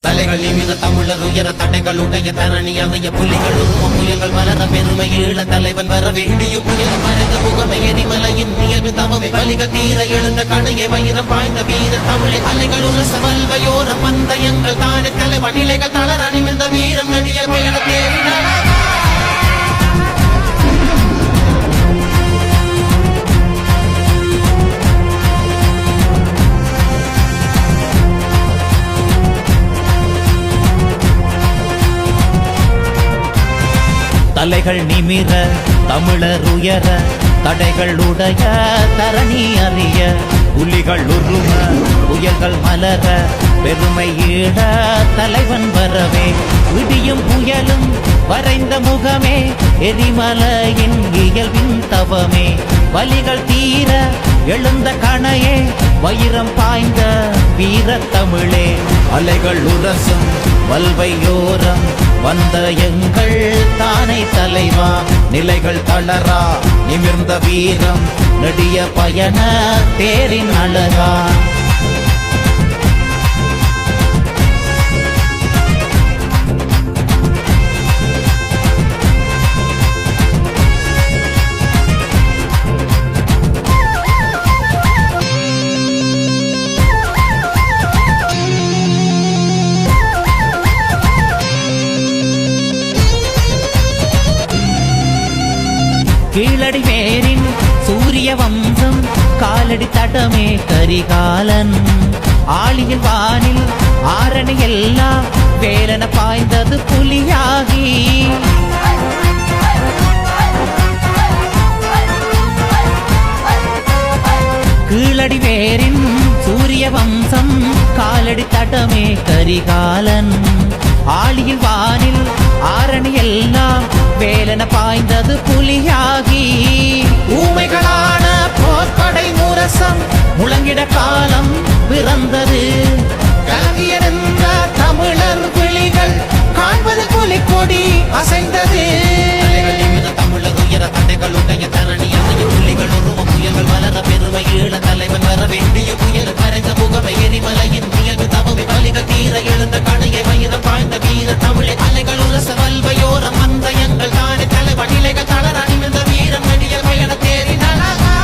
தலைகள் நிமித தமிழர் உயர தடைகளுடைய தரணி அமைய புலிகள் உருவம் புயல்கள் மலர பெருமை ஈழ தலைவன் வர வேண்டிய புயல் மறைந்த முகமை எரிமலையின் நியல்பு தவமை வலிக தீர எழுந்த கணையை வயிறம் பாய்ந்த வீர தமிழை அலைகள் உரச வல்வையோர பந்தயங்கள் தானே தலைவன் நிலைகள் தளர நிமிர்ந்த வீரம் நடிய பெயர தேறினார். தலைகள் நிமிர தமிழர் உயர தடைகள் உடைய தரணி அறிய புலிகள் உரும புயல்கள் மலர பெருமை ஈட தலைவன் வரவே விடியும் புயலும் வரைந்த முகமே எரிமலையின் இயல்பின் தவமே வலிகள் தீர எழுந்த கணையே வயிறம் பாய்ந்த வீர தமிழே அலைகள் உரசும் வல்வையோரம் வந்த எங்கள் தானை தலைவா நிலைகள் தளரா நிமிர்ந்த வீரம் நெடிய பயண தேரின் அழகா. கீழடி வேரின் சூரிய வம்சம் காலடி தடமே கரிகாலன் ஆளியில் வானில் ஆரணி எல்லாம் வேலன பாய்ந்தது புலியாகி கீழடி வேரின் சூரிய வம்சம் காலடி தடமே கரிகாலன் ஆளியில் வானில் ஆரணி எல்லாம் வேலன பாய்ந்தது புலியாகி ஊமைகளான போர்ப்படை முரசம் முழங்கிட காலம் பிறந்தது கலங்கியிருந்த தமிழர் விழிகள் காண்பது புலி கொடி அசைந்தது. தமிழர் உயர தடைகளுடைய தரணி அமைய புலிகள் உருவம் புயல்கள் வளர பெருமை ஈழ தலைவன் வர வேண்டிய புயல் மறைந்த முகமை எரிமலையின் நியல்பு தவமை வலிகள் தீர எழுந்த கணையை வயிறம் பாய்ந்த வீர தமிழை அலைகள் உரச வல்வையோரம் அந்த எங்கள் தானே தலைவன் நிலைகள் தளர நிமிர்ந்த வீரம் நடிய பயண தேரின் அழகா.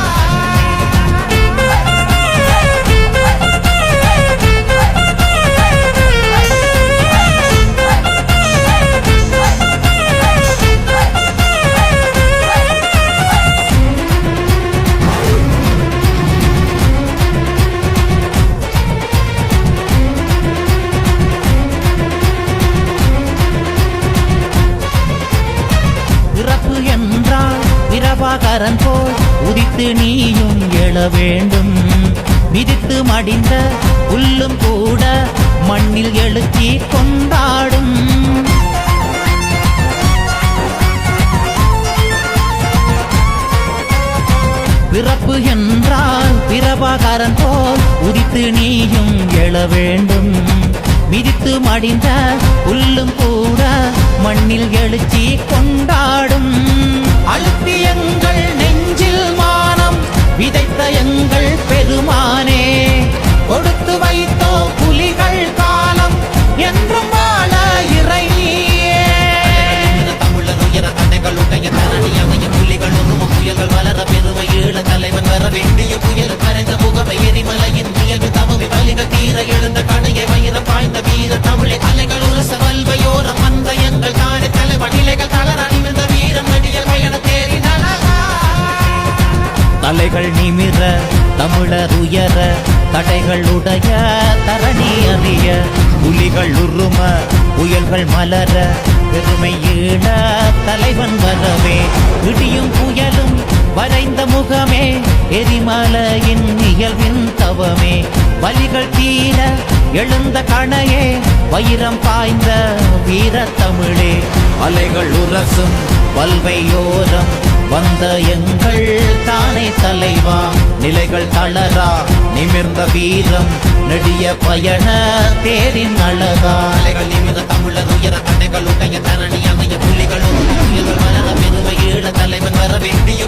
பிறப்பு என்றால் பிரபாகரன் போல் உதித்து நீயும் எழ வேண்டும் மிதித்து மடிந்த புல்லும் கூட மண்ணில் எழுச்சி கொண்டாடும். பிறப்பு என்றால் பிரபாகரன் போல் உதித்து நீயும் எழ வேண்டும் மிதித்து மடிந்த புல்லும் கூட மண்ணில் எழுச்சி கொண்டாடும். அழுத்தி எங்கள் நெஞ்சில் மானம் விதைத்த எங்கள் பெருமானே கொடுத்து வைத்தோ புலிகள் காலம் என்றும் வாழ இறை தமிழர் உயர தடைகளுடைய தரணி அமைய புலிகள் உருவம் புயல்கள் வளர பெருமை ஈழ தலைவன் வர வேண்டிய புயல் மறைந்த முகமை எரிமலையின் நியல்பு தவமை வலிகள் தீர எழுந்த கணையை வயிறம் பாய்ந்த வீர தமிழை அலைகள் உரச வல்வையோரம் வந்த எங்கள் தானே தலைவன் நிலைகள் தளர நிமிர்ந்த வீரம் நடிய பயண தேரின் அழகா. தலைகள் நிமிர தமிழர் உயர தடைகள் உடைய தரணி அறிய புலிகள் உரும புயல்கள் மலர பெருமை ஈழ தலைவன் வரவே விடியும் புயலும் வரைந்த முகமே எரிமலையின் இயல்பின் தவமே வலிகள் தீர எழுந்த கணையே வயிறம் பாய்ந்த வீர தமிழே அலைகள் உரசும் வல்வையோரம் வந்த எங்கள் தானே தலைவா நிலைகள் தளரா நிமிர்ந்த வீரம் நெடிய பயண தேரின் அழகா. அலைகள் நிமிர்ந்த தமிழர் உயர தடைகளுடைய தரணி அமைய புலிகள் வளர பெருமை ஈழ தலைவன் வர வேண்டிய